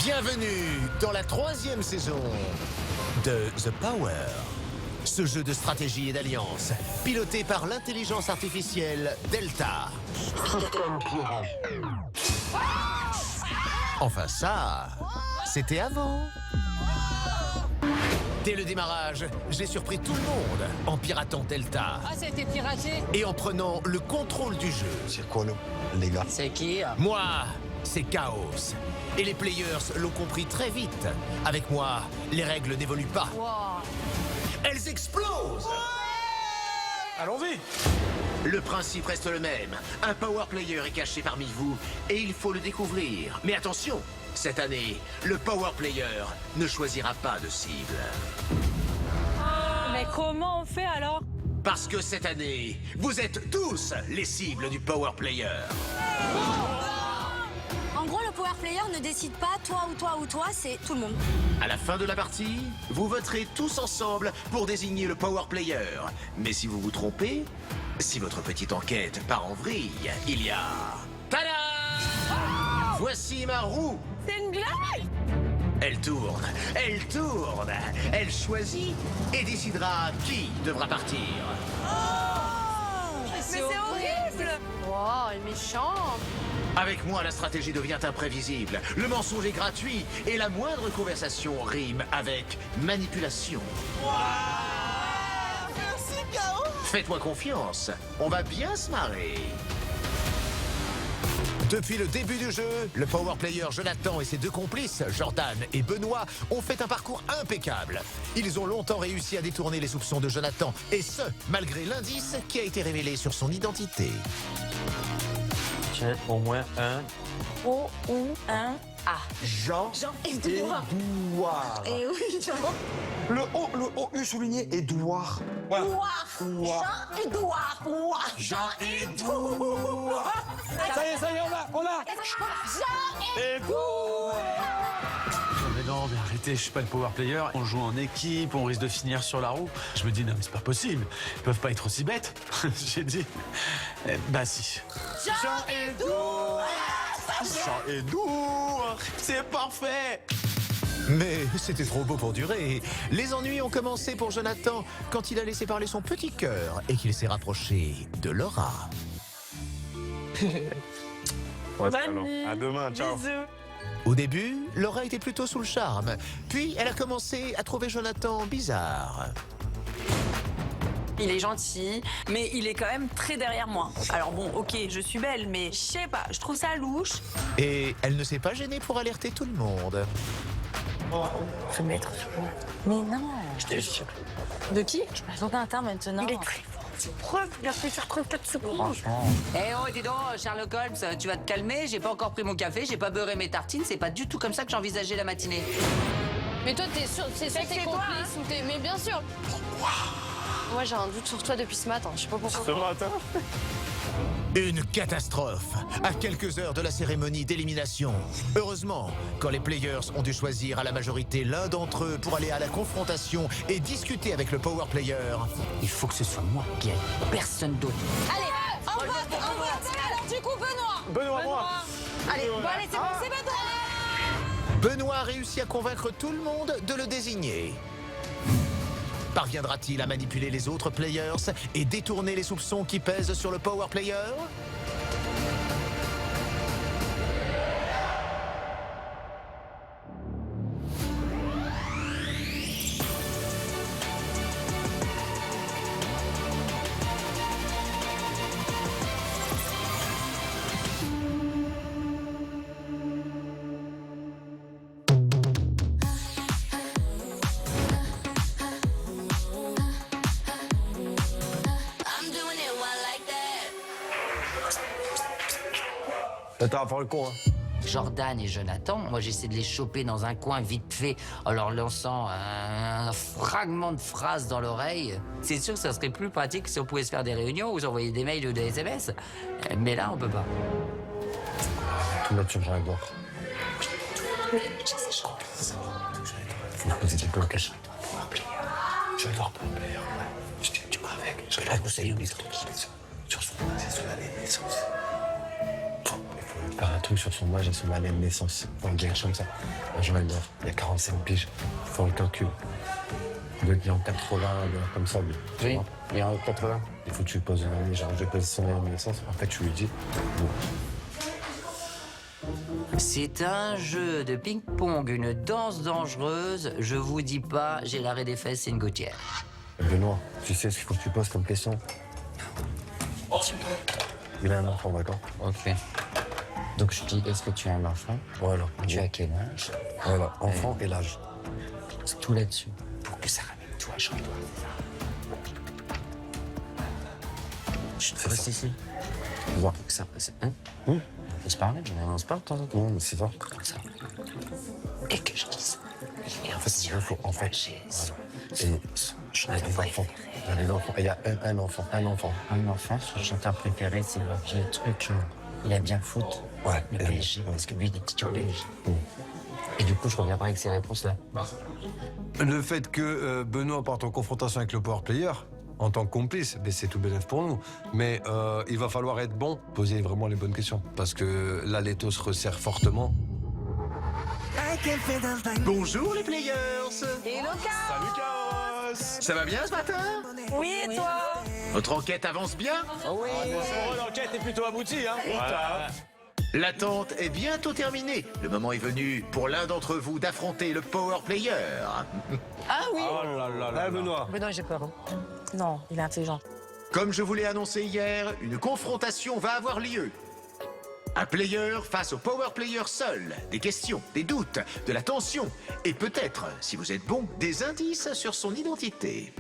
Bienvenue dans la 3e saison de The Power. Ce jeu de stratégie et d'alliance, piloté par l'intelligence artificielle Delta. Enfin ça, c'était avant. Dès le démarrage, j'ai surpris tout le monde en piratant Delta. Ah, c'était piraté? Et en prenant le contrôle du jeu. C'est quoi là, les gars? C'est qui? Moi, c'est Chaos. Et les players l'ont compris très vite. Avec moi, les règles n'évoluent pas. Wow. Elles explosent! Allons-y! Le principe reste le même. Un power player est caché parmi vous et il faut le découvrir. Mais attention, cette année, le power player ne choisira pas de cible. Mais comment on fait alors? Parce que cette année, vous êtes tous les cibles du power player. En gros, le power player ne décide pas toi ou toi ou toi, c'est tout le monde. À la fin de la partie, vous voterez tous ensemble pour désigner le power player. Mais si vous vous trompez, si votre petite enquête part en vrille, il y a... Tada! Voici ma roue. C'est une blague? Elle tourne, elle choisit et décidera qui devra partir. Mais c'est horrible! Wow, elle est méchante. Avec moi, la stratégie devient imprévisible, le mensonge est gratuit et la moindre conversation rime avec manipulation. Merci, Chaos! Faites-moi confiance, on va bien se marrer. Depuis le début du jeu, le power player Jonathan et ses 2 complices, Jordan et Benoît, ont fait un parcours impeccable. Ils ont longtemps réussi à détourner les soupçons de Jonathan, et ce, malgré l'indice qui a été révélé sur son identité. Tiens, au moins un. O-U-1-A. Jean-Édouard. Et oui, Jean. Le O-U souligné, Édouard. Jean-Édouard. Jean-Édouard. Ça y est, on a! Mais non, mais arrêtez, je suis pas le power player. On joue en équipe, on risque de finir sur la roue. Je me dis, non, mais c'est pas possible. Ils peuvent pas être aussi bêtes. J'ai dit, bah si. Jean-Édouard! Jean-Édouard! C'est parfait! Mais c'était trop beau pour durer. Les ennuis ont commencé pour Jonathan quand il a laissé parler son petit cœur et qu'il s'est rapproché de Laura. À demain, ciao. Au début, Laura était plutôt sous le charme. Puis, elle a commencé à trouver Jonathan bizarre. Il est gentil, mais il est quand même très derrière moi. Alors bon, ok, je suis belle, mais je sais pas, je trouve ça louche. Et elle ne s'est pas gênée pour alerter tout le monde. Je vais mettre sur moi. Mais non. Je te jure. De qui? Je passe dans un temps maintenant. Il est très fort. C'est preuve, il a fait faire 34 secondes. Eh oh, dis donc, Sherlock Holmes, tu vas te calmer, j'ai pas encore pris mon café, j'ai pas beurré mes tartines, c'est pas du tout comme ça que j'envisageais la matinée. Mais toi, t'es sûr, c'est sûr que t'es complice ou t'es... Mais bien sûr. Moi, j'ai un doute sur toi depuis ce matin. Je sais pas pourquoi. Ce matin? Une catastrophe à quelques heures de la cérémonie d'élimination. Heureusement, quand les players ont dû choisir à la majorité l'un d'entre eux pour aller à la confrontation et discuter avec le power player, Il faut que ce soit moi qui aille, personne d'autre. Allez, en vote. Alors, du coup, Benoît. Benoît, moi! Allez, bon, allez, c'est bon, c'est Benoît. Benoît a réussi à convaincre tout le monde de le désigner. Parviendra-t-il à manipuler les autres players et détourner les soupçons qui pèsent sur le power player? Attends, à faire le con, hein. Jordan et Jonathan, moi j'essaie de les choper dans un coin vite fait en leur lançant un fragment de phrase dans l'oreille. C'est sûr que ça serait plus pratique si on pouvait se faire des réunions ou s'envoyer des mails ou des SMS. Mais là, on peut pas. Tout mettre sur Jean-Édouard. Vous étiez pas caché. J'adore pas player. Tu vas avec. Je vais la conseiller où les autres. Sur son naissance. faire un truc sur son âge et son année de naissance. Enfin, quelque chose comme ça. Un journal d'or, il y a 45 piges. Faut faire le calcul. Il doit être né en 80, comme ça. Mais, tu Oui, vois. il est en 80. Il faut que tu lui poses une année, genre je pose son année de naissance. En fait, tu lui dis, bon, C'est un jeu de ping-pong, une danse dangereuse. Je vous dis pas, j'ai l'arrêt des fesses, c'est une gouttière. Benoît, tu sais ce qu'il faut que tu poses comme question? Il a un enfant, d'accord? Ok. Donc je dis, est-ce que tu as un enfant? Voilà. Tu as quel âge? Voilà, enfant et l'âge. C'est tout là-dessus. Pour que ça ramène tout à Jean-Edouard. Je te C'est pose ça. ici. Voir. Pour que ça passe. Hein? Hum. On se parle, on se parle de temps en temps. Non, mais c'est ça. Comme ça. Et que je dise. En fait, il faut, en fait, Chaise. et il y a des enfants. Il y a des enfants. Et il y a un enfant. Un enfant. Un enfant, son chanteur préféré, c'est le truc. Il aime bien le foot. Ouais. Le et- PSG. Parce que lui, il est titulaire PSG. Hum. Et du coup, je reviens pas avec ces réponses-là. Le fait que Benoît parte en confrontation avec le power player, en tant que complice, ben, c'est tout bénef pour nous. Mais il va falloir être bon, poser vraiment les bonnes questions. Parce que là, l'étau se resserre fortement. Bonjour les players. Et Lucas. Ça va bien ce matin? Oui, et toi? Votre enquête avance bien? L'enquête est plutôt aboutie, hein. L'attente est bientôt terminée. Le moment est venu pour l'un d'entre vous d'affronter le power player. Ah oui. Oh là là là. Benoît. Benoît, j'ai peur. Non, il est intelligent. Comme je vous l'ai annoncé hier, une confrontation va avoir lieu. Un player face au power player seul. Des questions, des doutes, de la tension et peut-être, si vous êtes bon, des indices sur son identité.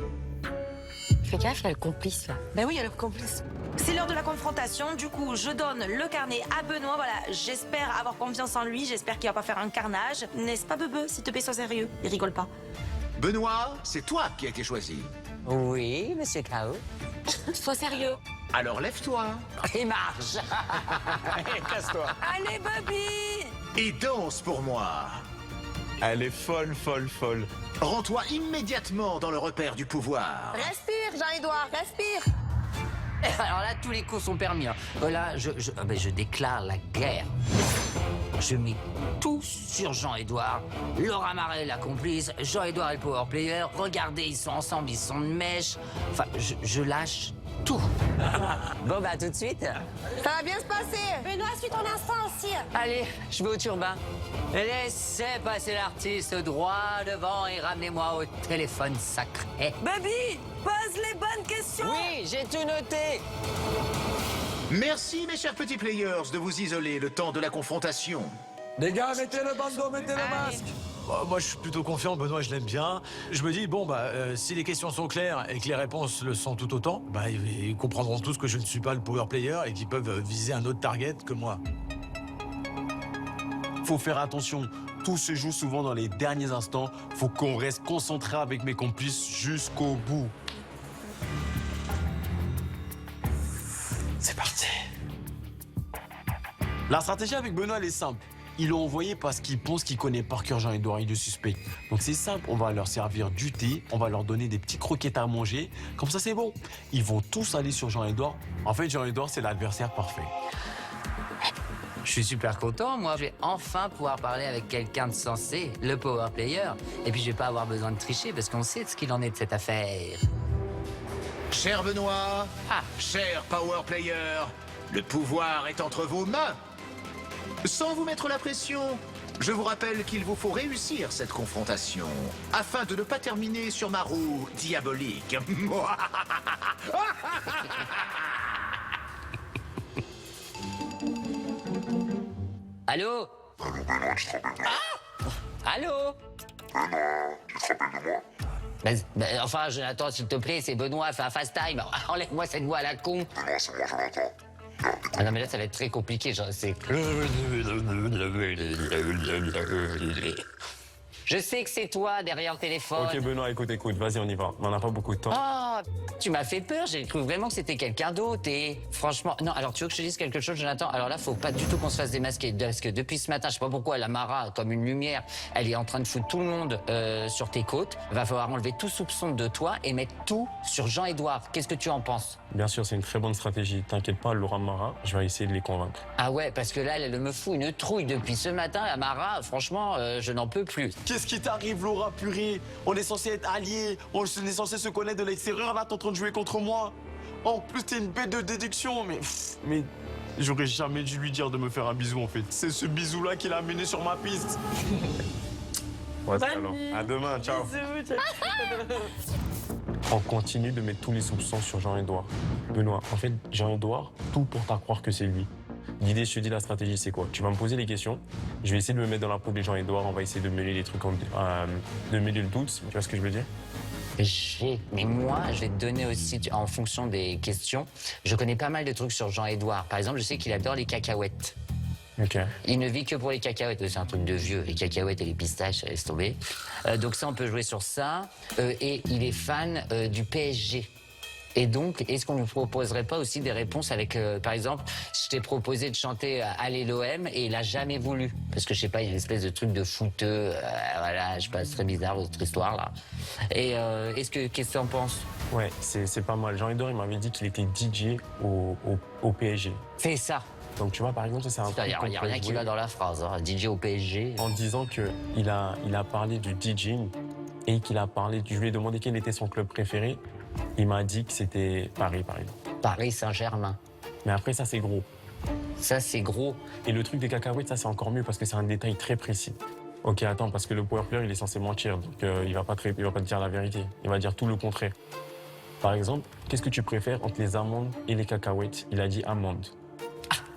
Fais gaffe, il y a le complice là. Ben oui, il y a le complice. C'est l'heure de la confrontation. Du coup, je donne le carnet à Benoît. Voilà, j'espère avoir confiance en lui. J'espère qu'il va pas faire un carnage. N'est-ce pas, Bebe? S'il te plaît, sois sérieux. Il rigole pas. Benoît, c'est toi qui as été choisi. Oui, monsieur K.O. Sois sérieux. Alors lève-toi Il marche. Allez, Bobby! et danse pour moi. Elle est folle, folle, folle. Rends-toi immédiatement dans le repère du pouvoir. Respire, Jean-Édouard, respire. Alors là, tous les coups sont permis. Hein. Là, je déclare la guerre. Je mets tout sur Jean-Édouard. Laura Marais, la complice. Jean-Édouard et le power player. Regardez, ils sont ensemble, ils sont de mèche. Enfin, je lâche tout. Bon, bah, tout de suite. Ça va bien se passer. Benoît, suis ton instinct aussi. Allez, je vais au turbin. Laissez passer l'artiste droit devant et ramenez-moi au téléphone sacré. Bobby, pose les bonnes questions! Oui, j'ai tout noté. Merci mes chers petits players de vous isoler le temps de la confrontation. Les gars, mettez le bandeau, mettez le masque. Bah, moi, je suis plutôt confiant. Benoît, je l'aime bien. Je me dis, bon, si les questions sont claires et que les réponses le sont tout autant, ils comprendront tous que je ne suis pas le power player et qu'ils peuvent viser un autre target que moi. Faut faire attention. Tout se joue souvent dans les derniers instants. Faut qu'on reste concentré avec mes complices jusqu'au bout. C'est parti. La stratégie avec Benoît, elle est simple. Ils l'ont envoyé parce qu'ils pensent qu'il connaît par cœur Jean-Edouard, il le suspecte. Donc c'est simple, on va leur servir du thé, on va leur donner des petits croquettes à manger. Comme ça, c'est bon. Ils vont tous aller sur Jean-Edouard. En fait, Jean-Edouard, c'est l'adversaire parfait. Je suis super content, moi. Je vais enfin pouvoir parler avec quelqu'un de sensé, le power player. Et puis, je vais pas avoir besoin de tricher parce qu'on sait de ce qu'il en est de cette affaire. Cher Benoît, cher power player, le pouvoir est entre vos mains. Sans vous mettre la pression, je vous rappelle qu'il vous faut réussir cette confrontation afin de ne pas terminer sur ma roue diabolique. Allô? Allô? Enfin, Jonathan, s'il te plaît, c'est Benoît, fais un fast time. Enlève-moi cette voix à la con. Ah non, mais là, ça va être très compliqué. Je Je sais que c'est toi derrière le téléphone. Ok, Benoît, écoute, vas-y, on y va. On n'a pas beaucoup de temps. Oh, tu m'as fait peur, j'ai cru vraiment que c'était quelqu'un d'autre et franchement... Non, alors tu veux que je te dise quelque chose, Jonathan? Alors là, faut pas du tout qu'on se fasse démasquer parce que depuis ce matin, je sais pas pourquoi, la Mara, comme une lumière, elle est en train de foutre tout le monde sur tes côtes. Va falloir enlever tout soupçon de toi et mettre tout sur Jean-Édouard. Qu'est-ce que tu en penses? Bien sûr, c'est une très bonne stratégie. T'inquiète pas, Laura Mara, je vais essayer de les convaincre. Ah ouais, parce que là, elle me fout une trouille depuis ce matin, la Mara, franchement, je n'en peux plus. Qu'est-ce qui t'arrive, Laura, purée? On est censé être alliés, on est censé se connaître de l'extérieur, là, t'es en train de jouer contre moi. En plus, t'es une bête de déduction, mais j'aurais jamais dû lui dire de me faire un bisou, en fait. C'est ce bisou-là qui l'a amené sur ma piste. Ouais, alors. À demain, ciao. On continue de mettre tous les soupçons sur Jean-Édouard. Benoît, en fait, Jean-Édouard, tout pour à croire que c'est lui. L'idée, je te dis, la stratégie, c'est quoi? Tu vas me poser des questions, je vais essayer de me mettre dans la peau des Jean-Édouard, on va essayer de mêler les trucs, de mêler le doute, tu vois ce que je veux dire? Mais moi, je vais te donner aussi, en fonction des questions, je connais pas mal de trucs sur Jean-Édouard. Par exemple, je sais qu'il adore les cacahuètes. Ok. Il ne vit que pour les cacahuètes. C'est un truc de vieux. Les cacahuètes et les pistaches, laisse tomber. Donc ça, on peut jouer sur ça. Et il est fan du PSG. Et donc, est-ce qu'on ne proposerait pas aussi des réponses avec, par exemple, je t'ai proposé de chanter Allez l'OM et il a jamais voulu. Parce que je sais pas, il y a une espèce de truc de fouteux, voilà, je sais pas, c'est très bizarre votre histoire là. Et qu'est-ce que tu en penses? Ouais, c'est pas mal. Jean-Édouard, il m'avait dit qu'il était DJ au PSG. Fais ça. Donc tu vois, par exemple, ça c'est un truc. Il n'y a rien qui va dans la phrase, hein. DJ au PSG. En disant qu'il a parlé du DJing et qu'il a parlé, je lui ai demandé quel était son club préféré. Il m'a dit que c'était Paris, par exemple. Paris Saint-Germain. Mais après, ça, c'est gros. Ça, c'est gros. Et le truc des cacahuètes, ça, c'est encore mieux parce que c'est un détail très précis. Ok, attends, parce que le power player, il est censé mentir. Donc, il va pas te dire la vérité. Il va dire tout le contraire. Par exemple, qu'est-ce que tu préfères entre les amandes et les cacahuètes? Il a dit amandes.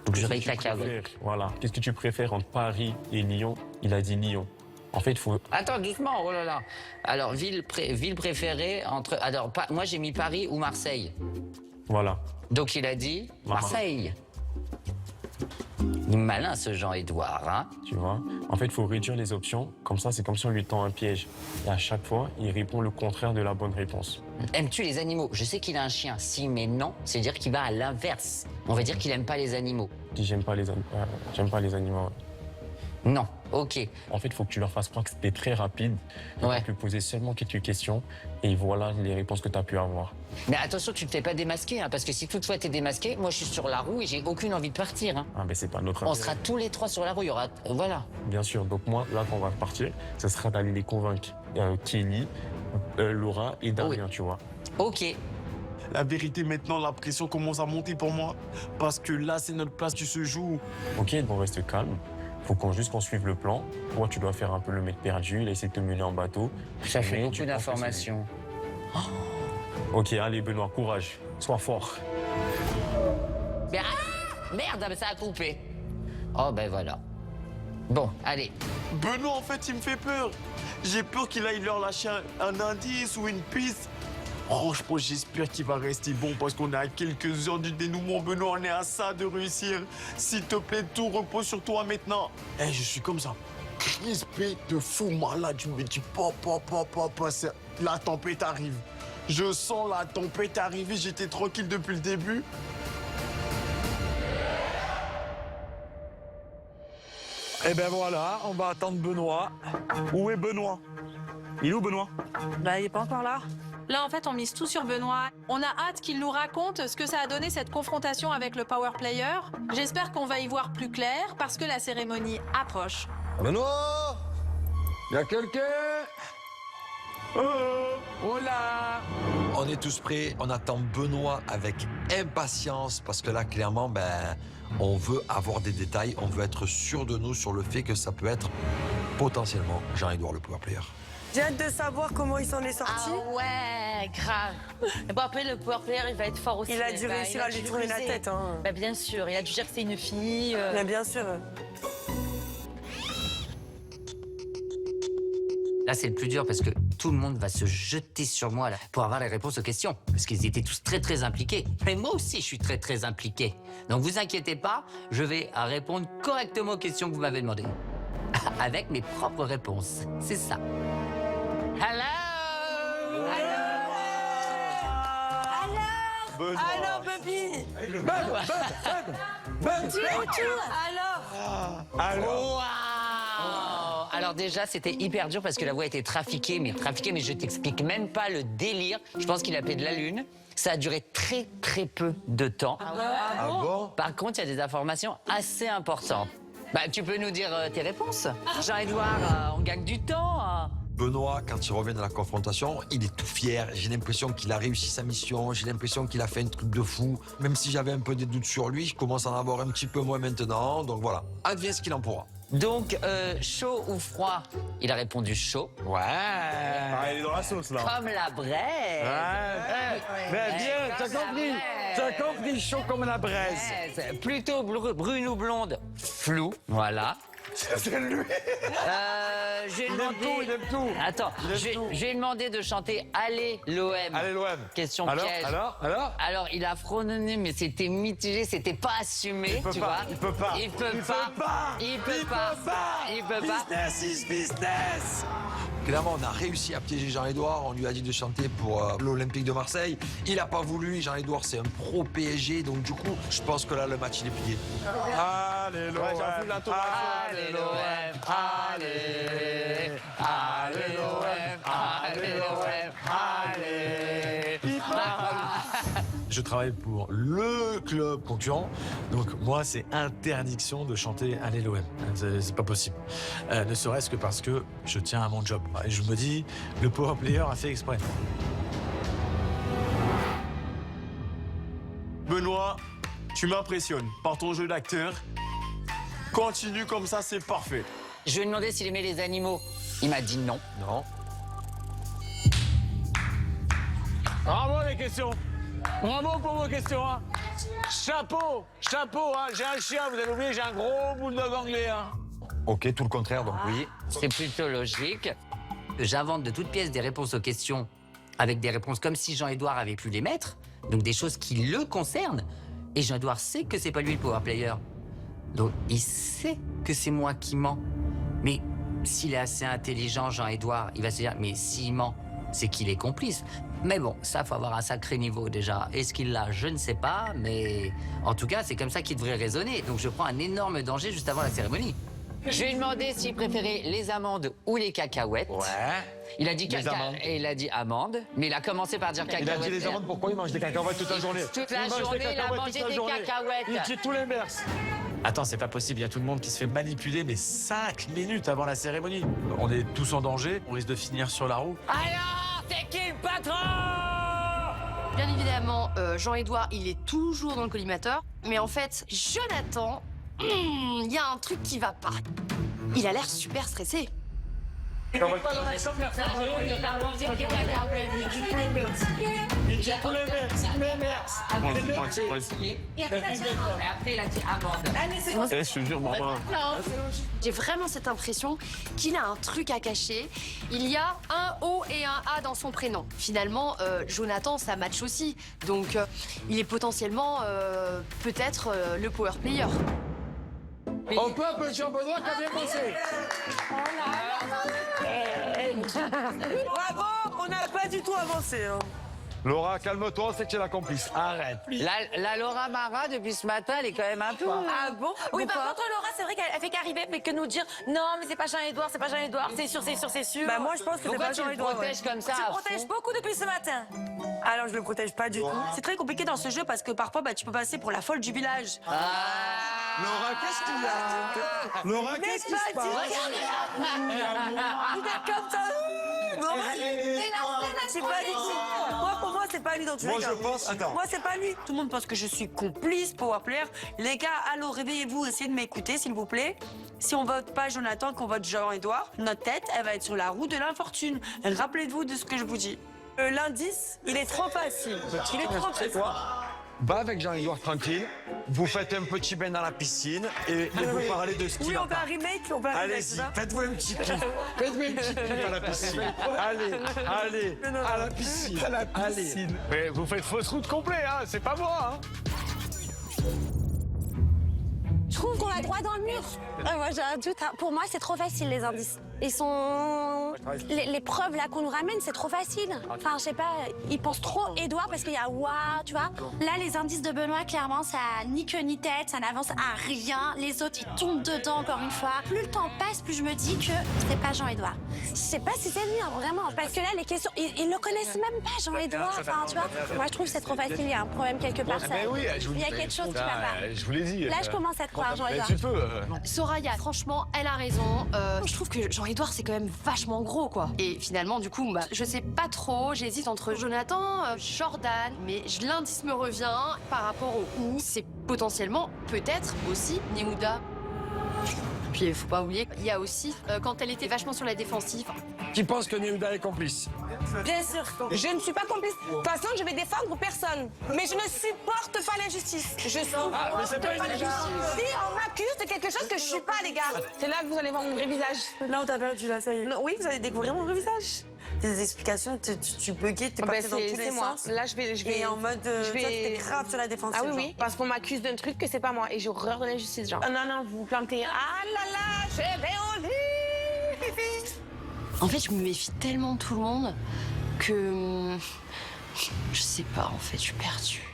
Donc, je cacahuètes. Voilà. Qu'est-ce que tu préfères entre Paris et Lyon? Il a dit Lyon. En fait, il faut... Attends, doucement, oh là là. Alors, ville préférée entre... Alors, moi, j'ai mis Paris ou Marseille. Voilà. Donc, il a dit Marseille. Il est malin, ce Jean-Édouard, hein. Tu vois? En fait, il faut réduire les options. Comme ça, c'est comme si on lui tend un piège. Et à chaque fois, il répond le contraire de la bonne réponse. Aimes-tu les animaux? Je sais qu'il a un chien. Si, mais non, c'est-à-dire qu'il va à l'inverse. On va dire qu'il n'aime pas les animaux. Je dis, j'aime pas les animaux. Non, ok. En fait, il faut que tu leur fasses croire que c'était très rapide. Ouais. Tu peux poser seulement quelques questions et voilà les réponses que tu as pu avoir. Mais attention, tu ne t'es pas démasqué, hein, parce que si toutefois tu es démasqué, moi je suis sur la roue et j'ai aucune envie de partir. Hein. Ah, mais c'est pas notre On affaire. sera tous les trois sur la roue, il y aura... Voilà. Bien sûr, donc moi, là, quand on va partir, ce sera d'aller les convaincre. Kelly, Laura et Damien, tu vois. Ok. La vérité, maintenant, la pression commence à monter pour moi. Parce que là, c'est notre place qui se joue. Ok, bon, reste calme. Faut juste qu'on suive le plan. Toi, tu dois faire un peu le mec perdu, il a essayé de te mener en bateau. Ça fait beaucoup d'informations. Ok, allez, Benoît, courage. Sois fort. Mais, merde, ça a coupé. Oh, ben voilà. Bon, allez. Benoît, en fait, il me fait peur. J'ai peur qu'il aille leur lâcher un indice ou une piste. Franchement, j'espère qu'il va rester bon parce qu'on est à quelques heures du dénouement. Benoît, on est à ça de réussir. S'il te plaît, tout repose sur toi maintenant. Eh, je suis comme ça. Crispé de fou malade. Je me dis, la tempête arrive. Je sens la tempête arriver. J'étais tranquille depuis le début. Eh ben voilà, on va attendre Benoît. Où est Benoît? Il est où, Benoît? Bah, il est pas encore là. Là, en fait, on mise tout sur Benoît. On a hâte qu'il nous raconte ce que ça a donné cette confrontation avec le Power Player. J'espère qu'on va y voir plus clair parce que la cérémonie approche. Benoît! Y a quelqu'un? Oh là! On est tous prêts, on attend Benoît avec impatience parce que là, clairement, on veut avoir des détails, on veut être sûr de nous sur le fait que ça peut être potentiellement Jean-Édouard le Power Player. J'ai hâte de savoir comment il s'en est sorti. Ah ouais, grave. Bon, après, le power player, il va être fort aussi. Il a dû réussir à lui tourner la tête. Hein. Bah, bien sûr, il a dû dire que c'est une fille. Mais bien sûr. Là, c'est le plus dur parce que tout le monde va se jeter sur moi là, pour avoir les réponses aux questions. Parce qu'ils étaient tous très, très impliqués. Mais moi aussi, je suis très, très impliqué. Donc, vous inquiétez pas, je vais répondre correctement aux questions que vous m'avez demandées. avec mes propres réponses. C'est ça. Hello! Alors, Bubi Wow! Alors déjà, c'était hyper dur parce que la voix était trafiquée, mais je t'explique même pas le délire. Je pense qu'il appelait de la lune. Ça a duré très très peu de temps. Ah bon? Par contre, il y a des informations assez importantes. Bah, tu peux nous dire tes réponses? Jean-Édouard, on gagne du temps. Benoît, quand il revient de la confrontation, il est tout fier. J'ai l'impression qu'il a réussi sa mission. J'ai l'impression qu'il a fait un truc de fou. Même si j'avais un peu des doutes sur lui, je commence à en avoir un petit peu moins maintenant. Donc voilà, advienne ce qu'il en pourra. Donc, chaud ou froid? Il a répondu chaud. Ouais. Ah, il est dans la sauce, là. Comme la braise. Mais bien, t'as compris. T'as compris, chaud comme la braise. Plutôt brune ou blonde? Flou, voilà. C'est lui. J'ai demandé... il aime tout. Attends, j'ai demandé de chanter Allez l'OM. Allez, l'OM. Question Alors, piège. alors Il a fredonné, mais c'était mitigé, c'était pas assumé, tu vois. Il peut pas. Il peut pas. Business is business. Clairement, on a réussi à piéger Jean-Édouard. On lui a dit de chanter pour l'Olympique de Marseille. Il n'a pas voulu. Jean-Édouard, c'est un pro PSG. Donc, du coup, je pense que là, le match, il est plié. Allez, l'OM. Allez l'OM, allez l'OM, allez. Je travaille pour le club concurrent, donc moi c'est interdiction de chanter Allez l'OM. C'est pas possible. Ne serait-ce que parce que je tiens à mon job. Et je me dis, le power player a fait exprès. Benoît, tu m'impressionnes par ton jeu d'acteur. Continue comme ça, c'est parfait. Je lui ai demandé s'il aimait les animaux. Il m'a dit non. Non. Bravo les questions. Bravo pour vos questions. Hein. Chapeau. Hein. J'ai un chien, vous avez oublié, j'ai un gros bulldog anglais. Hein. Ok, tout le contraire, donc oui. C'est plutôt logique. J'invente de toutes pièces des réponses aux questions avec des réponses comme si Jean-Édouard avait pu les mettre, donc des choses qui le concernent. Et Jean-Édouard sait que c'est pas lui le power player. Donc il sait que c'est moi qui mens. Mais s'il est assez intelligent, Jean-Édouard, il va se dire, mais s'il ment, c'est qu'il est complice. Mais bon, ça, faut avoir un sacré niveau déjà. Est-ce qu'il l'a? Je ne sais pas, mais en tout cas, c'est comme ça qu'il devrait raisonner. Donc je prends un énorme danger juste avant la cérémonie. Je lui ai demandé s'il préférait les amandes ou les cacahuètes. Ouais. Il a dit et il a dit amandes, mais il a commencé par dire cacahuètes. Il a dit les amandes, pourquoi il mange des cacahuètes toute la journée? Toute la journée, il a mangé des cacahuètes. Il dit tous les mers. Attends, c'est pas possible, il y a tout le monde qui se fait manipuler, mais 5 minutes avant la cérémonie. On est tous en danger, on risque de finir sur la roue. Alors, c'est qui le patron? Bien évidemment, Jean-Édouard, il est toujours dans le collimateur. Mais en fait, Jonathan, il y a un truc qui va pas. Il a l'air super stressé. J'ai vraiment cette impression qu'il a un truc à cacher. Il y a un O et un A dans son prénom. Finalement, Jonathan, ça match aussi. Donc, il est potentiellement, peut-être, le power player. On peut applaudir Benoît qui a bien pensé. Bravo, on n'a pas du tout avancé. Hein. Laura, calme-toi, c'est que tu es la complice. Arrête. La Laura Mara, depuis ce matin, elle est quand même un peu... Ah bon? Oui, par contre, Laura, c'est vrai qu'elle fait qu'arriver, mais que nous dire non, mais c'est pas Jean-Édouard, c'est pas Jean-Édouard, c'est sûr. Bah, moi, je pense que c'est Pourquoi pas tu le Jean-Édouard. protèges comme ça? Je le protège beaucoup depuis ce matin. Alors, je le protège pas du tout. C'est très compliqué dans ce jeu parce que parfois, tu peux passer pour la folle du village. Laura, qu'est-ce qu'il y a? Laura, qu'est-ce qui se passe? Il est comme ça. C'est pas du tout. Moi, pour moi, c'est pas lui dans tous les cas. Moi, je pense... Attends. Moi, c'est pas lui. Tout le monde pense que je suis complice, power player. Les gars, allô, réveillez-vous, essayez de m'écouter, s'il vous plaît. Si on vote pas Jonathan, qu'on vote Jean-Édouard, notre tête, elle va être sur la roue de l'infortune. Rappelez-vous de ce que je vous dis. L'indice, il est trop facile. Il est trop facile. Va avec Jean-Édouard tranquille, vous faites un petit bain dans la piscine et vous parlez de ce qui Oui, va on va pas. un remake, on va un remake. Allez-y, faites-vous un petit kiff. Faites-vous un petit kiff à la piscine. Allez, à la piscine. À la piscine. Mais vous faites fausse route complet, hein. C'est pas moi, hein. Je trouve qu'on va droit dans le mur. Moi, j'ai un doute. Pour moi, c'est trop facile, les indices. Ils sont... Les preuves là qu'on nous ramène, c'est trop facile. Enfin, je sais pas, ils pensent trop Édouard parce qu'il y a waouh, tu vois. Là, les indices de Benoît, clairement, ça a ni queue ni tête, ça n'avance à rien. Les autres, ils tombent dedans encore une fois. Plus le temps passe, plus je me dis que c'est pas Jean-Édouard. Je sais pas si c'est lui, hein, vraiment. Parce que là, les questions, ils le connaissent même pas, Jean-Édouard. Enfin, tu vois. Moi, je trouve que c'est trop facile. Il y a un problème quelque part. Ça. Il y a quelque chose qui va pas. Je vous l'ai dit. Là, je commence à te croire, Jean-Édouard. Tu peux. Soraya, franchement, elle a raison. Je trouve que Jean-Édouard, c'est quand même vachement gros, quoi. Et finalement, du coup, je sais pas trop. J'hésite entre Jonathan, Jordan, mais l'indice me revient par rapport au où. C'est potentiellement, peut-être aussi, Néouda. Puis il faut pas oublier, il y a aussi quand elle était vachement sur la défensive. Qui pense que Néouda est complice? Bien sûr, je ne suis pas complice. De toute façon, je vais défendre personne. Mais je ne supporte pas l'injustice. Je supporte pas l'injustice. Si on m'accuse de quelque chose que je suis pas, les gars, c'est là que vous allez voir mon vrai visage. Là, on t'a perdu, là, ça y est. Non, oui, vous allez découvrir mon vrai visage. Tes explications, tu buguais, t'es parti dans tous les sens. Là, je vais. Et en mode, t'es grave sur la défensive. Ah oui, oui, parce qu'on m'accuse d'un truc que c'est pas moi. Et j'ai horreur de l'injustice, genre. Ah non, non, vous vous plantez. Ah là là, j'ai envie. En fait, je me méfie tellement de tout le monde que... Je sais pas, en fait, je suis perdue.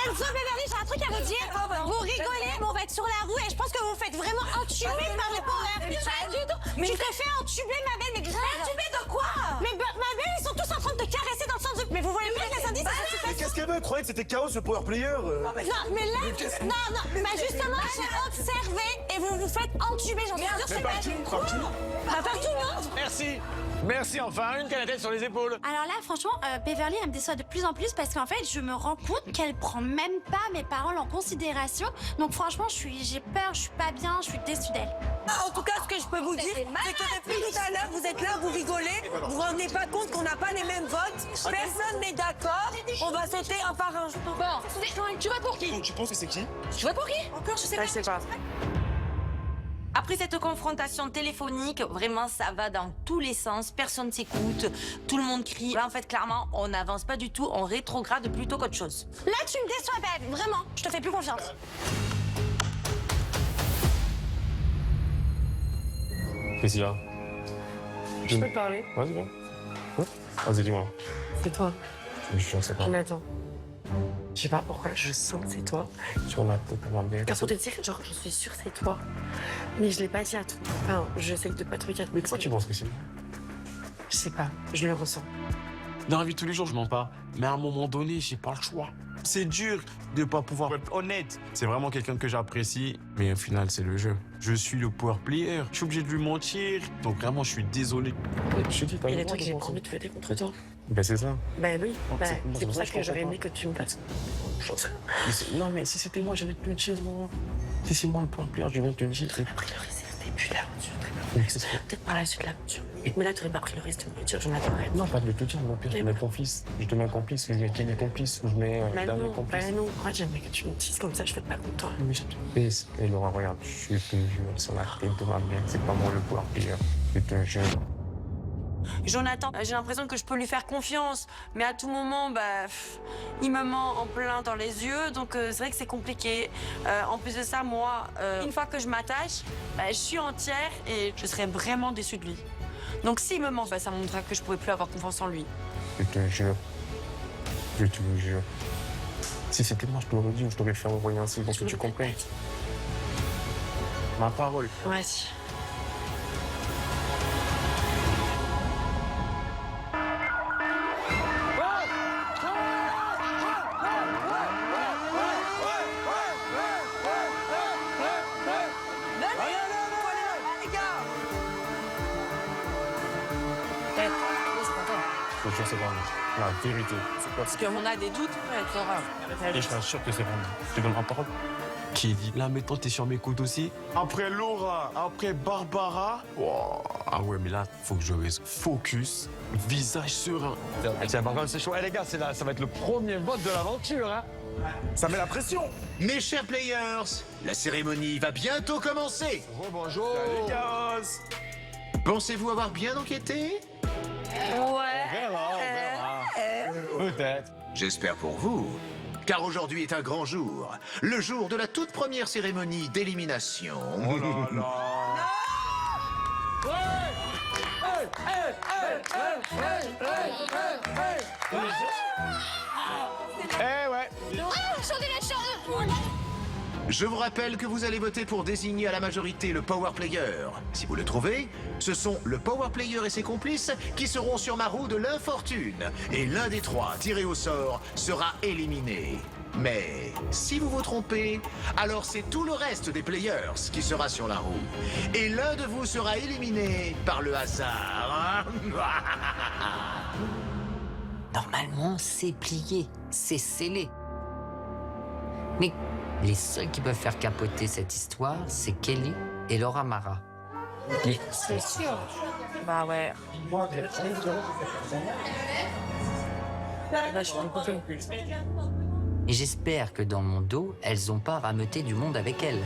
Enzo, Beverly, j'ai un truc à vous dire. Vous rigolez, mais on va être sur la roue et je pense que vous vous faites vraiment entuber par le power. Pas du tout. Mais tu te fais entuber, ma belle, mais grave. Entuber de quoi? Mais ma belle, ils sont tous en train de te caresser dans le sens de... Mais vous voyez pas les indices? Mais qu'est-ce qu'elle veut? Elle croyait que c'était chaos, ce power player. Non, mais là... Non, mais justement, j'ai observé et vous vous faites entuber, j'en suis sûre, c'est pas du coup. Par tout le monde. Merci. Merci, enfin, une canette sur les épaules. Alors là, franchement, Beverly, elle me déçoit de plus en plus parce qu'en fait, je me rends compte qu'elle prend même pas mes paroles en considération. Donc franchement, j'ai peur, je suis pas bien, je suis déçue d'elle. En tout cas, ce que je peux vous dire, c'est que depuis tout à l'heure, vous êtes là, vous rigolez, vous vous rendez pas compte qu'on n'a pas les mêmes votes, personne n'est d'accord, on va sauter un par un. Bon, tu votes pour qui? Tu penses que c'est qui? Tu votes pour qui? Encore, je sais pas. Je sais pas. Après cette confrontation téléphonique, vraiment, ça va dans tous les sens. Personne s'écoute, tout le monde crie. Là, en fait, clairement, on n'avance pas du tout, on rétrograde plutôt qu'autre chose. Là, tu me déçois, babe. Vraiment, je te fais plus confiance. Qu'est-ce qu'il y a? Je peux te parler? Vas-y, bon. Vas-y, dis-moi. C'est toi. Je sais pas. Jonathan. Je sais pas pourquoi, je sens que c'est toi. Sur la tête, comment bien. Car pour te dire, genre, je suis sûre que c'est toi. Mais je l'ai pas dit à tout. Enfin, je sais que de pas te regarder. Mais pourquoi tu penses que c'est moi? Je sais pas, je le ressens. Dans la vie de tous les jours, je mens pas. Mais à un moment donné, j'ai pas le choix. C'est dur de pas pouvoir être honnête. C'est vraiment quelqu'un que j'apprécie, mais au final, c'est le jeu. Je suis le power player. Je suis obligé de lui mentir. Donc vraiment, je suis désolé. Je te dis, t'as Et le les droit trucs de que j'ai mentir. promis de faire contre toi. Ben c'est ça. Ben oui, c'est pour ça je que j'aurais comprends aimé que tu me passes. Non, mais si c'était moi, j'allais te le dire, moi. Si c'est moi le point player, je viens te le dire. A priori, c'est le début de l'aventure. Peut-être par la suite de l'aventure. Mais là, tu n'aurais pas pris le risque de me dire, Jonathan, arrête. Non, pas de te dire, mon pire, je mets complice. Je te mets complice, je mets qui est complice, je mets dernier complice. Ben non, moi j'aimerais que tu me dises comme ça, je fais pas contre toi. Mais je te baisse. Et Laura, regarde, je te jure, sur la tête de ma mère, c'est pas moi le pouvoir player. Je te jure. Jonathan, j'ai l'impression que je peux lui faire confiance, mais à tout moment, il me ment en plein dans les yeux, donc c'est vrai que c'est compliqué. En plus de ça, moi, une fois que je m'attache, je suis entière et je serais vraiment déçue de lui. Donc s'il me ment, ça montrera que je pourrais plus avoir confiance en lui. Je te jure. Je te le jure. Si c'était moi, je te l'aurais dit ou je t'aurais fait envoyer un signe pour que tu comprennes. Ma parole. Ouais, si. Je sais pas, la vérité. C'est quoi? Parce qu'on a des doutes, Et je t'assure que c'est vraiment. Tu donnes ma parole? Qui dit là maintenant t'es sur mes côtes aussi. Après Laura, après Barbara. Wow. Ah ouais, mais là, faut que je reste focus, visage serein. Tiens, par contre, c'est chaud. Eh, les gars, ça va être le premier vote de l'aventure, hein. Ça met la pression. Mes chers players, la cérémonie va bientôt commencer. Bonjour. Salut, Chaos. Pensez-vous avoir bien enquêté? Ouais. On verra. Peut-être. J'espère pour vous car aujourd'hui est un grand jour. Le jour de la toute première cérémonie d'élimination. Oh là là. Eh ouais. Je vous rappelle que vous allez voter pour désigner à la majorité le Power Player. Si vous le trouvez, ce sont le Power Player et ses complices qui seront sur ma roue de l'infortune. Et l'un des trois tirés au sort sera éliminé. Mais si vous vous trompez, alors c'est tout le reste des Players qui sera sur la roue. Et l'un de vous sera éliminé par le hasard. Normalement, c'est plié, c'est scellé. Mais les seuls qui peuvent faire capoter cette histoire, c'est Kelly et Laura Mara. C'est sûr. Bah ouais. Là, je suis Et j'espère que dans mon dos, elles n'ont pas rameuté du monde avec elles.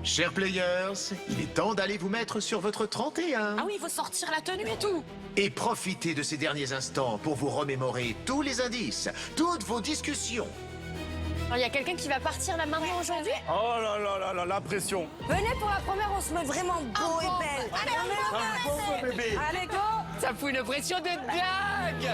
Chers players, il est temps d'aller vous mettre sur votre 31. Ah oui, il faut sortir la tenue et tout. Et profitez de ces derniers instants pour vous remémorer tous les indices, toutes vos discussions. Il y a quelqu'un qui va partir là maintenant aujourd'hui? Oh là là là là, la pression. Venez pour la première, on se met vraiment beau et belle. Bon bébé. Allez, go. Ça fout une pression de dingue!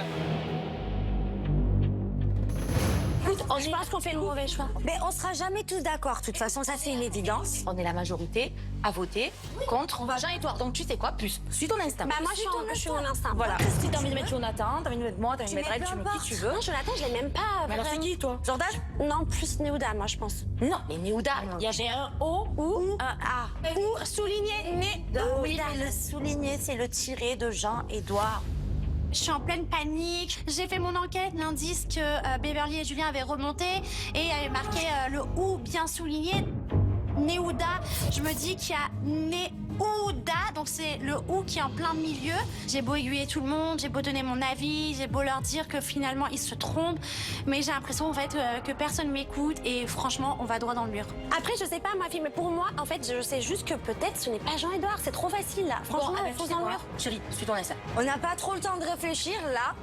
Je pense qu'on fait le mauvais choix. Mais on sera jamais tous d'accord. De toute façon, ça c'est une évidence. On est la majorité à voter contre Jean-Édouard. Donc tu sais quoi, plus suis ton instinct. Bah moi, je suis mon instinct. Voilà. Si t'as envie de mettre Jonathan, t'as envie de mettre moi, t'as envie de mettre elle, tu mets qui tu veux. Non, Jonathan, je l'ai même pas. Mais alors c'est qui toi? Jordan? Non, plus Néouda, moi, je pense. Non, les Néouda, j'ai un O ou un A. Ou souligner Néouda. Oui, le souligner, c'est le tiré de Jean-Édouard. Je suis en pleine panique. J'ai fait mon enquête. L'indice que Beverly et Julien avaient remonté et avaient marqué le OU bien souligné. Néouda. Je me dis qu'il y a Néouda, donc c'est le OU qui est en plein milieu. J'ai beau aiguiller tout le monde, j'ai beau donner mon avis, j'ai beau leur dire que finalement ils se trompent, mais j'ai l'impression en fait que personne m'écoute et franchement on va droit dans le mur. Après, je sais pas, ma fille, mais pour moi, en fait, je sais juste que peut-être ce n'est pas Jean-Édouard. C'est trop facile, là. Franchement, on fonce dans le mur. Chérie, suis ton instinct. On n'a pas trop le temps de réfléchir, là.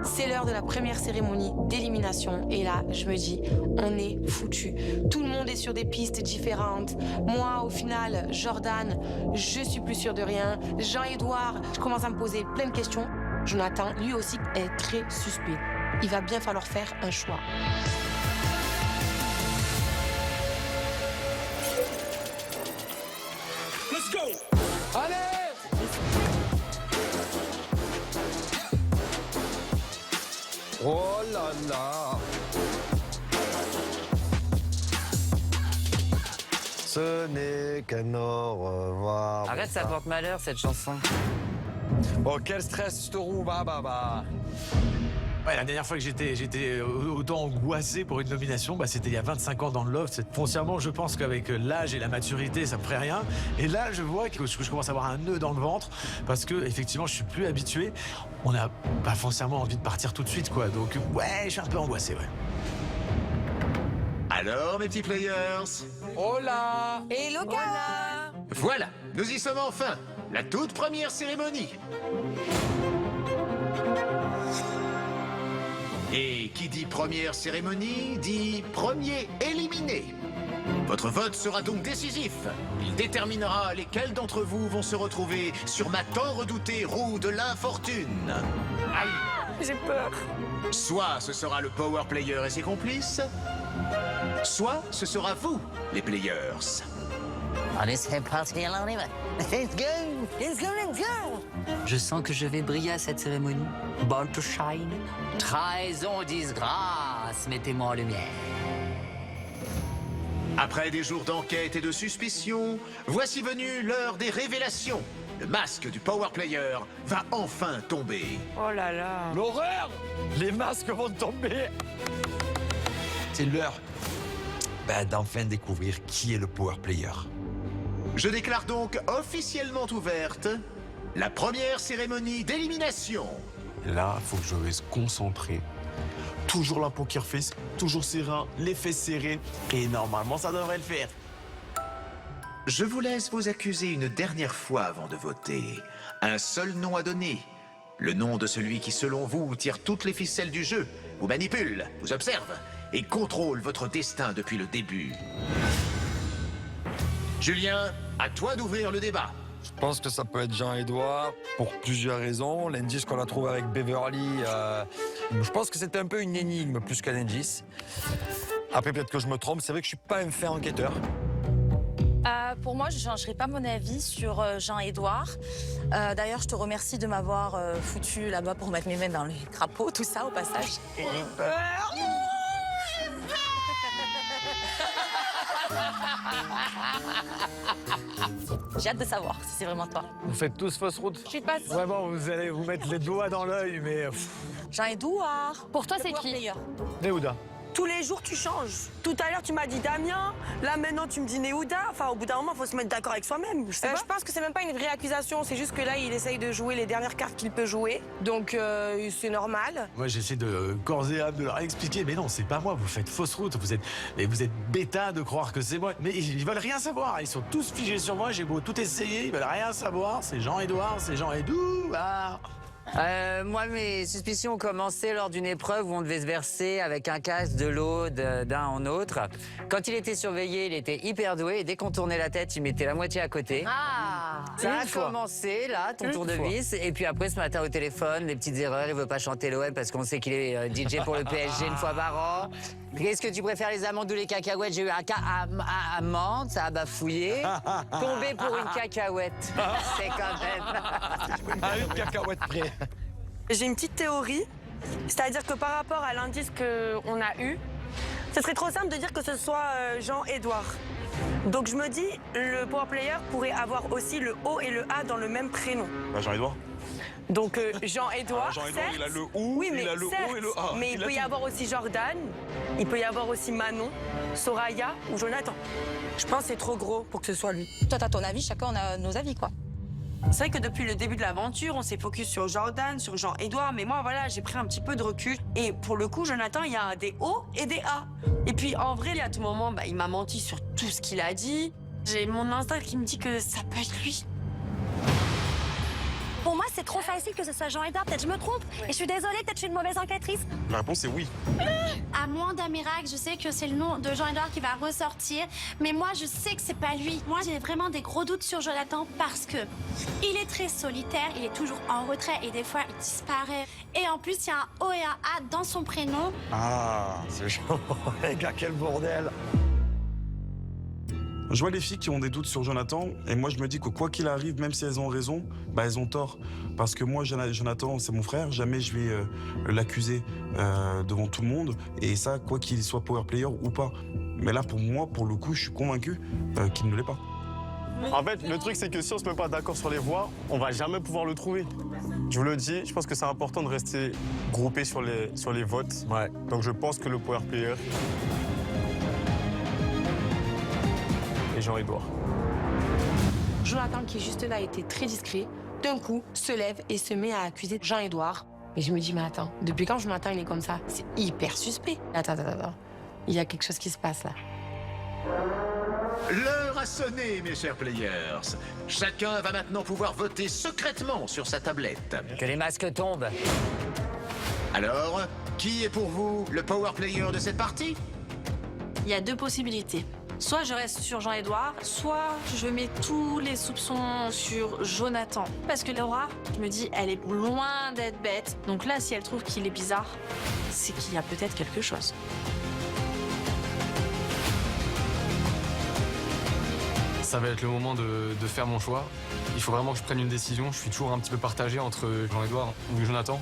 C'est l'heure de la première cérémonie d'élimination. Et là, je me dis, on est foutu. Tout le monde est sur des pistes différentes. Moi, au final, Jordan, je suis plus sûre de rien. Jean-Édouard, je commence à me poser plein de questions. Jonathan, lui aussi, est très suspect. Il va bien falloir faire un choix. Let's go. Allez! Oh là là! Ce n'est qu'un au revoir. Arrête, ça porte malheur cette chanson. Oh, quel stress, cette roue, bah. Ouais, la dernière fois que j'étais autant angoissé pour une nomination, c'était il y a 25 ans dans le Loft. Foncièrement, je pense qu'avec l'âge et la maturité, ça me ferait rien. Et là, je vois que je commence à avoir un nœud dans le ventre parce que effectivement, je suis plus habitué. On n'a pas foncièrement envie de partir tout de suite, quoi. Donc, ouais, je suis un peu angoissé, ouais. Alors, mes petits players, Hola! Et le gars. voilà, nous y sommes enfin. La toute première cérémonie. Et qui dit première cérémonie, dit premier éliminé. Votre vote sera donc décisif. Il déterminera lesquels d'entre vous vont se retrouver sur ma tant redoutée roue de l'infortune. Aïe. J'ai peur. Soit ce sera le Power Player et ses complices, soit ce sera vous, les Players. Allez, c'est parti, alors on y va. Let's go! Let's go, let's go. Je sens que je vais briller à cette cérémonie. Born to shine. Trahison, disgrâce, mettez-moi en lumière. Après des jours d'enquête et de suspicion, voici venue l'heure des révélations. Le masque du Power Player va enfin tomber. Oh là là. L'horreur! Les masques vont tomber! C'est l'heure d'enfin découvrir qui est le Power Player. Je déclare donc officiellement ouverte la première cérémonie d'élimination. Là, il faut que je reste concentré Toujours la poker face, toujours serein, les fesses serrées. Et normalement, ça devrait le faire. Je vous laisse vous accuser une dernière fois avant de voter. Un seul nom à donner. Le nom de celui qui, selon vous, tire toutes les ficelles du jeu, vous manipule, vous observe et contrôle votre destin depuis le début. Julien, à toi d'ouvrir le débat. Je pense que ça peut être Jean-Édouard pour plusieurs raisons. L'indice qu'on a trouvé avec Beverly, je pense que c'était un peu une énigme plus qu'un indice. Après, peut-être que je me trompe, c'est vrai que je suis pas un fin enquêteur. Pour moi, je ne changerai pas mon avis sur Jean-Édouard. D'ailleurs, je te remercie de m'avoir foutu là-bas pour mettre mes mains dans les crapauds, tout ça au passage. J'ai peur. J'ai hâte de savoir si c'est vraiment toi. Vous faites tous fausse route. Je suis pas sûre. Vraiment, vous allez vous mettre les doigts dans l'œil, mais... Jean-Édouard. Pour toi, c'est qui? Néouda. Tous les jours, tu changes. Tout à l'heure, tu m'as dit Damien. Là, maintenant, tu me dis Néouda. Enfin, au bout d'un moment, il faut se mettre d'accord avec soi-même. Je pense que c'est même pas une vraie accusation, c'est juste que là, il essaye de jouer les dernières cartes qu'il peut jouer. Donc, c'est normal. Moi, j'essaie de corps et âme de leur expliquer, mais non, c'est pas moi, vous faites fausse route, vous êtes bêta de croire que c'est moi. Mais ils veulent rien savoir, ils sont tous figés sur moi, j'ai beau tout essayer, ils veulent rien savoir, c'est Jean-Édouard, c'est Jean-Édouard. Moi, mes suspicions ont commencé lors d'une épreuve où on devait se verser avec un casque de l'eau d'un en autre. Quand il était surveillé, il était hyper doué et dès qu'on tournait la tête, il mettait la moitié à côté. Ah! Ça a commencé, là, ton tour de vis. Et puis après, ce matin au téléphone, les petites erreurs, il veut pas chanter l'OM parce qu'on sait qu'il est DJ pour le PSG une fois par an. Qu'est-ce que tu préfères, les amandes ou les cacahuètes? J'ai eu un cas amande, ça a bafouillé. Tomber pour une cacahuète, c'est quand même... À une cacahuète près. J'ai une petite théorie, c'est-à-dire que par rapport à l'indice qu'on a eu, ce serait trop simple de dire que ce soit Jean-Édouard. Donc je me dis, le power player pourrait avoir aussi le O et le A dans le même prénom. Bah, Jean-Édouard. Donc Jean-Édouard, Jean-Édouard, certes, il a le O, oui, mais il a le certes, O et le A. mais il peut y avoir aussi Jordan, il peut y avoir aussi Manon, Soraya ou Jonathan. Je pense que c'est trop gros pour que ce soit lui. Toi, t'as ton avis, chacun on a nos avis, quoi. C'est vrai que depuis le début de l'aventure, on s'est focus sur Jordan, sur Jean-Édouard, mais moi, voilà, j'ai pris un petit peu de recul. Et pour le coup, Jonathan, il y a des O et des A. Et puis, en vrai, à tout moment, il m'a menti sur tout ce qu'il a dit. J'ai mon instinct qui me dit que ça peut être lui. Pour moi, c'est trop facile que ce soit Jean-Édouard. Peut-être je me trompe. Et je suis désolée, peut-être je suis une mauvaise enquêtrice. La réponse est oui. À moins d'un miracle, je sais que c'est le nom de Jean-Édouard qui va ressortir. Mais moi, je sais que c'est pas lui. Moi, j'ai vraiment des gros doutes sur Jonathan parce que il est très solitaire, il est toujours en retrait et des fois, il disparaît. Et en plus, il y a un O et un A dans son prénom. Ah, c'est chaud. Les gars, quel bordel. Je vois les filles qui ont des doutes sur Jonathan, et moi je me dis que quoi qu'il arrive, même si elles ont raison, elles ont tort. Parce que moi, Jonathan, c'est mon frère, jamais je vais l'accuser devant tout le monde, et ça, quoi qu'il soit power player ou pas. Mais là, pour moi, pour le coup, je suis convaincu qu'il ne l'est pas. En fait, le truc, c'est que si on se met pas d'accord sur les voix, on va jamais pouvoir le trouver. Je vous le dis, je pense que c'est important de rester groupé sur les votes. Ouais. Donc je pense que le power player est Jean-Édouard. Jonathan, qui est juste là, était très discret. D'un coup, se lève et se met à accuser Jean-Édouard. Et je me dis, mais attends, depuis quand Jonathan il est comme ça? C'est hyper suspect. Attends. Il y a quelque chose qui se passe là. L'heure a sonné, mes chers players. Chacun va maintenant pouvoir voter secrètement sur sa tablette. Que les masques tombent. Alors, qui est pour vous le power player de cette partie? Il y a deux possibilités. Soit je reste sur Jean-Édouard, soit je mets tous les soupçons sur Jonathan. Parce que Laura, je me dis, elle est loin d'être bête. Donc là, si elle trouve qu'il est bizarre, c'est qu'il y a peut-être quelque chose. Ça va être le moment de faire mon choix. Il faut vraiment que je prenne une décision. Je suis toujours un petit peu partagé entre Jean-Édouard ou Jonathan.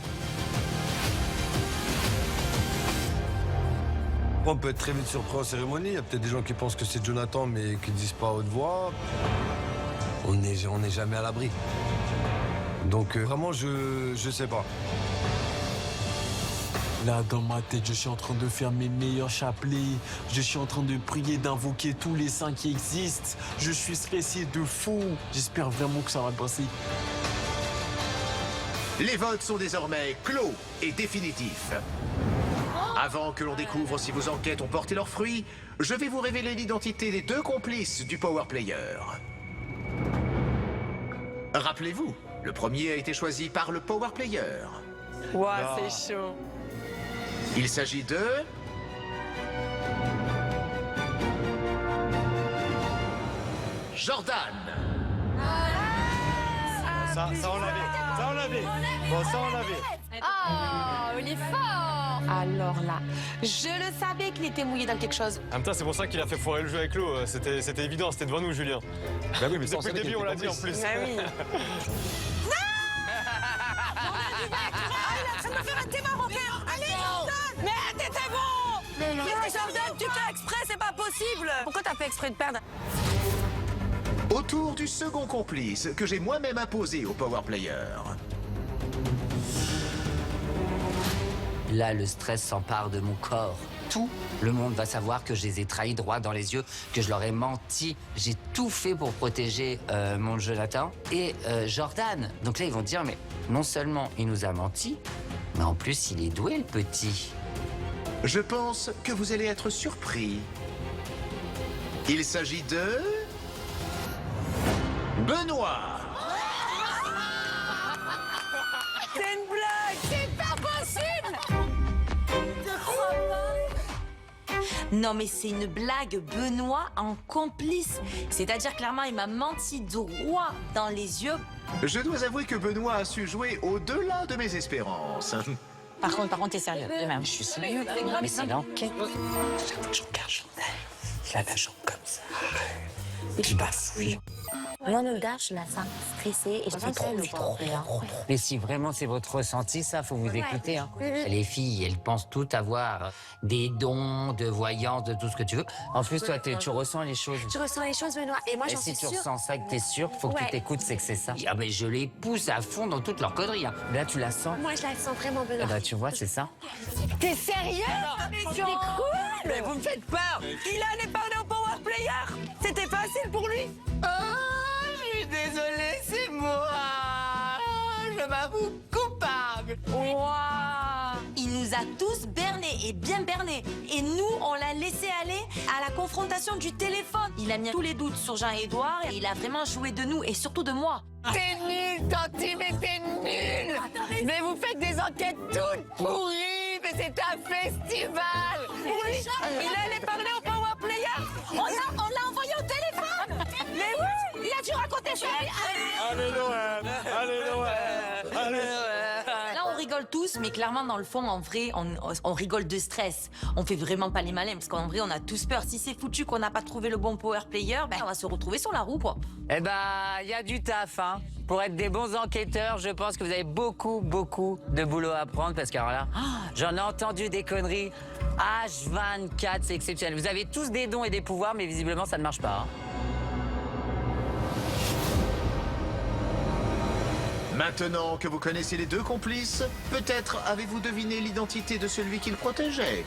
On peut être très vite surpris en cérémonie. Il y a peut-être des gens qui pensent que c'est Jonathan, mais qui ne disent pas à haute voix. On n'est jamais à l'abri. Donc vraiment, je sais pas. Là, dans ma tête, je suis en train de faire mes meilleurs chapelets. Je suis en train de prier, d'invoquer tous les saints qui existent. Je suis stressé de fou. J'espère vraiment que ça va passer. Les votes sont désormais clos et définitifs. Avant que l'on découvre si vos enquêtes ont porté leurs fruits, je vais vous révéler l'identité des 2 complices du Power Player. Rappelez-vous, le premier a été choisi par le Power Player. Ouah, c'est chaud. Il s'agit de... Jordan. Ça on l'avait. Bon, ça on l'avait. Oh, il est fort. Alors là, je le savais qu'il était mouillé dans quelque chose. En même temps, c'est pour ça qu'il a fait foirer le jeu avec l'eau. C'était évident, c'était devant nous, Julien. Bah oui, mais ça, on Depuis le savait début, qu'il on l'a était dit en complice. plus. Ah oui. Ça me fait rater ma repère. Allez, Jordan. Mais t'étais bon. Mais Jordan, tu fais exprès, c'est pas possible. Pourquoi t'as fait exprès de perdre? Autour du second complice que j'ai moi-même imposé au Power Player. Là, le stress s'empare de mon corps. Tout le monde va savoir que je les ai trahis droit dans les yeux, que je leur ai menti. J'ai tout fait pour protéger mon Jonathan et Jordan. Donc là, ils vont dire, mais non seulement il nous a menti, mais en plus, il est doué, le petit. Je pense que vous allez être surpris. Il s'agit de... Benoît. C'est une blague. C'est pas possible. Non mais c'est une blague, Benoît en complice. C'est-à-dire clairement il m'a menti droit dans les yeux. Je dois avouer que Benoît a su jouer au-delà de mes espérances. Par contre, t'es sérieux, de même. Je suis sérieux, mais c'est l'enquête. Chaque fois que je regarde Jordan, il a la jambe comme ça. Je bafouille. Leonida, je la sens stressée et je suis trop. Mais si vraiment c'est votre ressenti, ça, faut vous écouter. Hein. Les filles, elles pensent toutes avoir des dons de voyance, de tout ce que tu veux. En plus, toi, tu ressens les choses. Je ressens les choses, Benoît, et moi, Et j'en si suis tu sûre. ressens ça, que t'es sûr, faut que tu t'écoutes, c'est que c'est ça. Ah ben, je les pousse à fond dans toutes leurs conneries. Hein. Là, tu la sens. Moi, je la sens vraiment, Eh Benoît. ben, tu vois, c'est ça. T'es sérieux? C'est cool. Mais vous me faites peur. Il allait parler au Power Player. C'était facile pour lui. Je suis désolée, c'est moi. Je m'avoue coupable. Waouh. Il nous a tous bernés et bien bernés. Et nous, on l'a laissé aller à la confrontation du téléphone. Il a mis tous les doutes sur Jean-Édouard et il a vraiment joué de nous et surtout de moi. T'es nul, Tanti, mais t'es nul. Mais vous faites des enquêtes toutes pourries. Mais c'est un festival. Oui. Il allait parler au Power Player. On l'a envoyé au téléphone. Mais oui. Il a dû raconter ça. Allez, Noël. Allez, Noël. Allez. Là, on rigole tous, mais clairement, dans le fond, en vrai, on rigole de stress. On fait vraiment pas les malins, parce qu'en vrai, on a tous peur. Si c'est foutu qu'on n'a pas trouvé le bon power player, ben, on va se retrouver sur la roue, quoi. Eh ben, il y a du taf, hein. Pour être des bons enquêteurs, je pense que vous avez beaucoup de boulot à prendre, parce que alors là, j'en ai entendu des conneries. H24, c'est exceptionnel. Vous avez tous des dons et des pouvoirs, mais visiblement, ça ne marche pas. Hein. Maintenant que vous connaissez les 2 complices, peut-être avez-vous deviné l'identité de celui qu'ils protégeaient.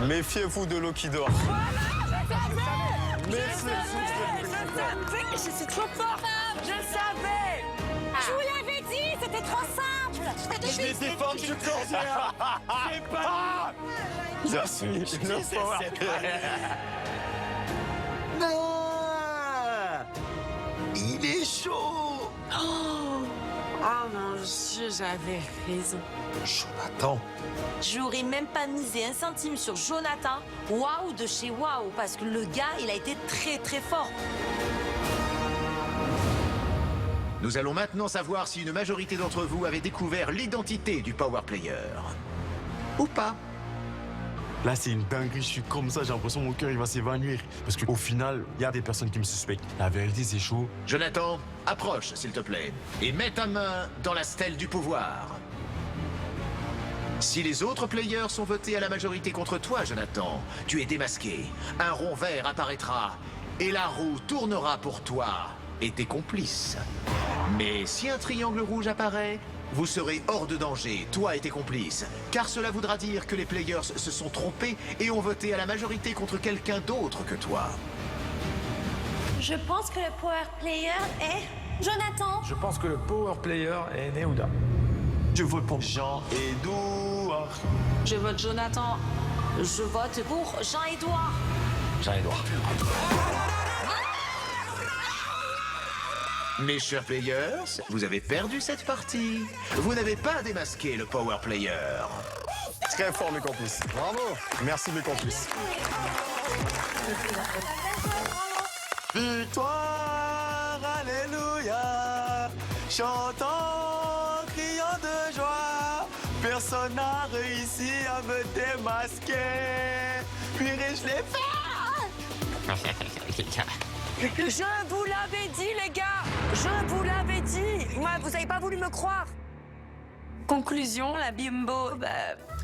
Méfiez-vous de l'eau qui dort. Je suis trop fort. Je savais. Je vous l'avais dit, c'était trop simple. Je vais défendre ce cancer. C'est pas. Je suis le Power Player. Il est chaud. Oh mon Dieu, j'avais raison. Jonathan. J'aurais même pas misé un centime sur Jonathan. Waouh de chez Waouh, parce que le gars, il a été très fort. Nous allons maintenant savoir si une majorité d'entre vous avait découvert l'identité du Power Player. Ou pas. Là, c'est une dinguerie. Je suis comme ça. J'ai l'impression que mon cœur, il va s'évanouir. Parce qu'au final, il y a des personnes qui me suspectent. La vérité, c'est chaud. Jonathan, approche, s'il te plaît, et mets ta main dans la stèle du pouvoir. Si les autres players sont votés à la majorité contre toi, Jonathan, tu es démasqué. Un rond vert apparaîtra, et la roue tournera pour toi et tes complices. Mais si un triangle rouge apparaît, vous serez hors de danger, toi et tes complices, car cela voudra dire que les players se sont trompés et ont voté à la majorité contre quelqu'un d'autre que toi. Je pense que le power player est Jonathan. Je pense que le power player est Neouda. Je vote pour Jean-Édouard. Je vote Jonathan. Je vote pour Jean-Édouard. Jean-Édouard. Mes chers players, vous avez perdu cette partie. Vous n'avez pas démasqué le power player. Très fort, mes complices. Bravo. Merci, mes complices. Victoire, alléluia. Chantons, criant de joie. Personne n'a réussi à me démasquer. Puis je l'ai fait. Je vous l'avais dit, les gars. Je vous l'avais dit. Vous n'avez pas voulu me croire. Conclusion, la bimbo,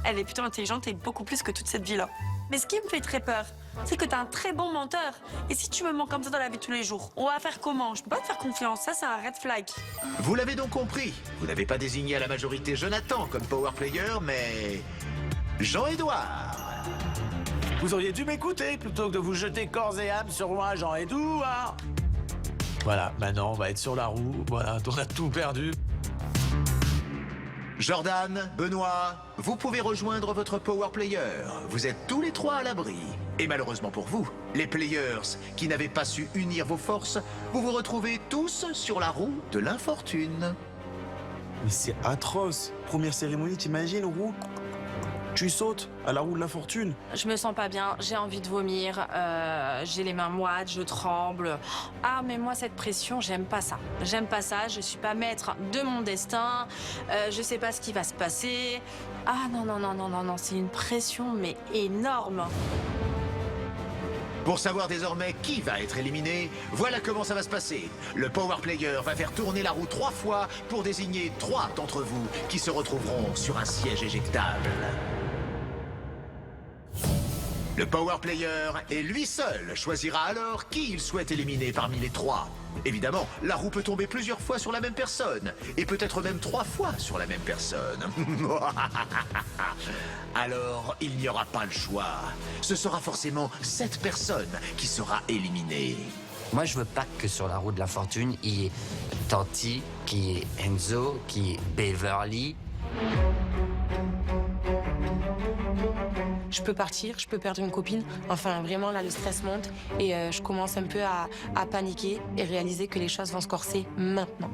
elle est plutôt intelligente et beaucoup plus que toute cette vie-là. Mais ce qui me fait très peur, c'est que t'es un très bon menteur. Et si tu me mens comme ça dans la vie de tous les jours, on va faire comment? Je peux pas te faire confiance, ça c'est un red flag. Vous l'avez donc compris. Vous n'avez pas désigné à la majorité Jonathan comme power player, mais Jean-Édouard. Vous auriez dû m'écouter plutôt que de vous jeter corps et âme sur moi, Jean-Édouard. Voilà, maintenant on va être sur la roue. Voilà, on a tout perdu. Jordan, Benoît, vous pouvez rejoindre votre power player. Vous êtes tous les trois à l'abri. Et malheureusement pour vous, les players qui n'avaient pas su unir vos forces, vous vous retrouvez tous sur la roue de l'infortune. Mais c'est atroce. Première cérémonie, t'imagines, roue? Tu sautes à la roue de la fortune. Je me sens pas bien, j'ai envie de vomir, j'ai les mains moites, je tremble. Ah, mais moi, cette pression, j'aime pas ça. J'aime pas ça, je suis pas maître de mon destin, je sais pas ce qui va se passer. Ah non, non, non, non, non, non, c'est une pression, mais énorme. Pour savoir désormais qui va être éliminé, voilà comment ça va se passer. Le power player va faire tourner la roue 3 fois pour désigner 3 d'entre vous qui se retrouveront sur un siège éjectable. Le power player et lui seul choisira alors qui il souhaite éliminer parmi les 3. Évidemment, la roue peut tomber plusieurs fois sur la même personne, et peut-être même 3 fois sur la même personne. Alors, il n'y aura pas le choix. Ce sera forcément cette personne qui sera éliminée. Moi, je veux pas que sur la roue de la fortune, il y ait Tanti, qui est Enzo, qui est Beverly. Je peux partir, je peux perdre une copine. Enfin, vraiment, là, le stress monte et je commence un peu à paniquer et réaliser que les choses vont se corser maintenant.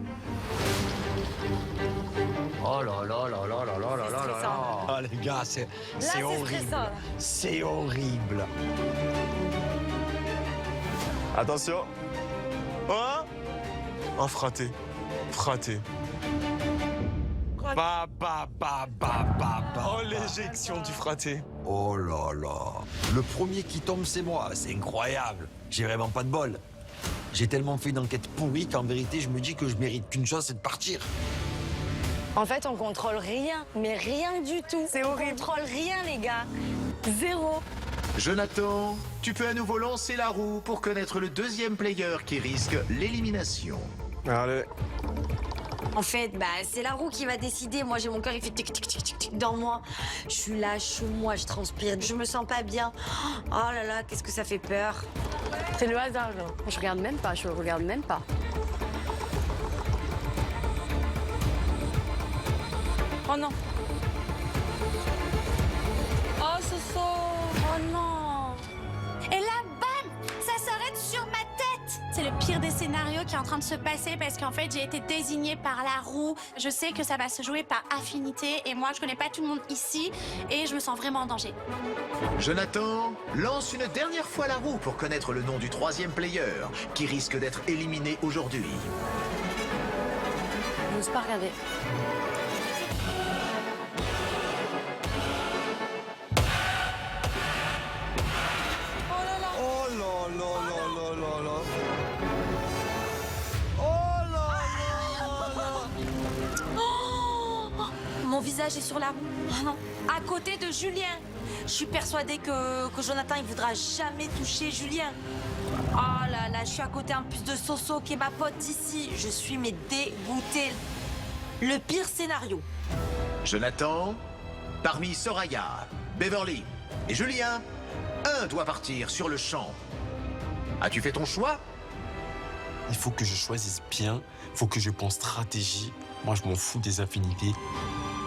Oh là là là là là là là là là là. Ah, les gars, c'est horrible. C'est horrible. Attention. Oh, oh, fraté. Fraté. Ba, ba, ba, ba, ba, ba, Oh, l'éjection du fraté. Oh là là. Le premier qui tombe, c'est moi. C'est incroyable. J'ai vraiment pas de bol. J'ai tellement fait une enquête pourrie qu'en vérité, je me dis que je mérite qu'une chose, c'est de partir. En fait, on contrôle rien, mais rien du tout. C'est horrible. On contrôle rien, les gars. Zéro. Jonathan, tu peux à nouveau lancer la roue pour connaître le deuxième player qui risque l'élimination. Allez. En fait, c'est la roue qui va décider. Moi, j'ai mon cœur, il fait tic tic tic tic tic dans moi. Je suis là, moi, je transpire, je me sens pas bien. Oh là là, qu'est-ce que ça fait peur. C'est le hasard, là. Je regarde même pas, je regarde même pas. Oh non. Oh, Soso. Oh non. Et là, bam, ça s'arrête sur ma tête. C'est le pire des scénarios qui est en train de se passer parce qu'en fait, j'ai été désignée par la roue. Je sais que ça va se jouer par affinité et moi, je connais pas tout le monde ici et je me sens vraiment en danger. Jonathan, lance une dernière fois la roue pour connaître le nom du troisième player qui risque d'être éliminé aujourd'hui. Je n'ose pas regarder. Mon visage est sur la roue. Oh non. À côté de Julien. Je suis persuadée que Jonathan, il voudra jamais toucher Julien. Oh là là, je suis à côté en plus de Soso, qui est ma pote d'ici. Je suis mais dégoûtée. Le pire scénario. Jonathan, parmi Soraya, Beverly et Julien, un doit partir sur le champ. As-tu fait ton choix? il faut que je choisisse bien, il faut que je pense stratégie. Moi, je m'en fous des affinités.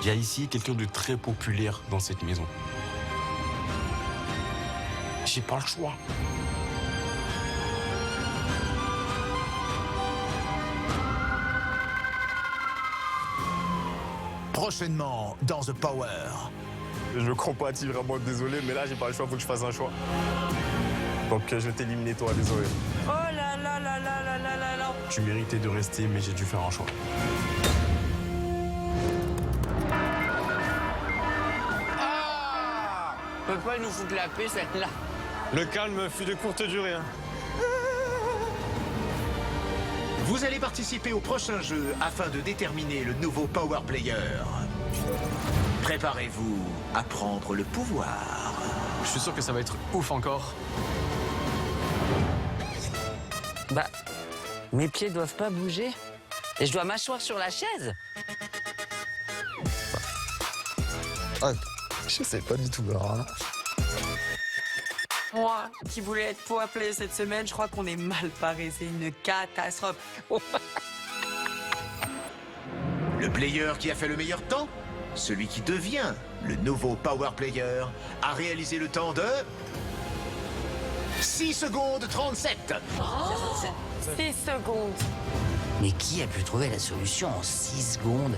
Il y a ici quelqu'un de très populaire dans cette maison. J'ai pas le choix. Prochainement dans The Power. Je compatis, vraiment désolé, mais là, j'ai pas le choix, faut que je fasse un choix. Donc, je vais t'éliminer, toi, désolé. Oh là là là là là là là là. Tu méritais de rester, mais j'ai dû faire un choix. On peut pas nous foutre la paix, celle-là. Le calme fut de courte durée. Hein. Vous allez participer au prochain jeu afin de déterminer le nouveau Power Player. Préparez-vous à prendre le pouvoir. Je suis sûr que ça va être ouf encore. Bah, mes pieds doivent pas bouger. Et je dois m'asseoir sur la chaise. Ah, je sais pas du tout, Laura. Moi, qui voulais être power player cette semaine, je crois qu'on est mal paré. C'est une catastrophe. Le player qui a fait le meilleur temps, celui qui devient le nouveau Power Player, a réalisé le temps de 6 secondes 37. 6 secondes. Mais qui a pu trouver la solution en 6 secondes?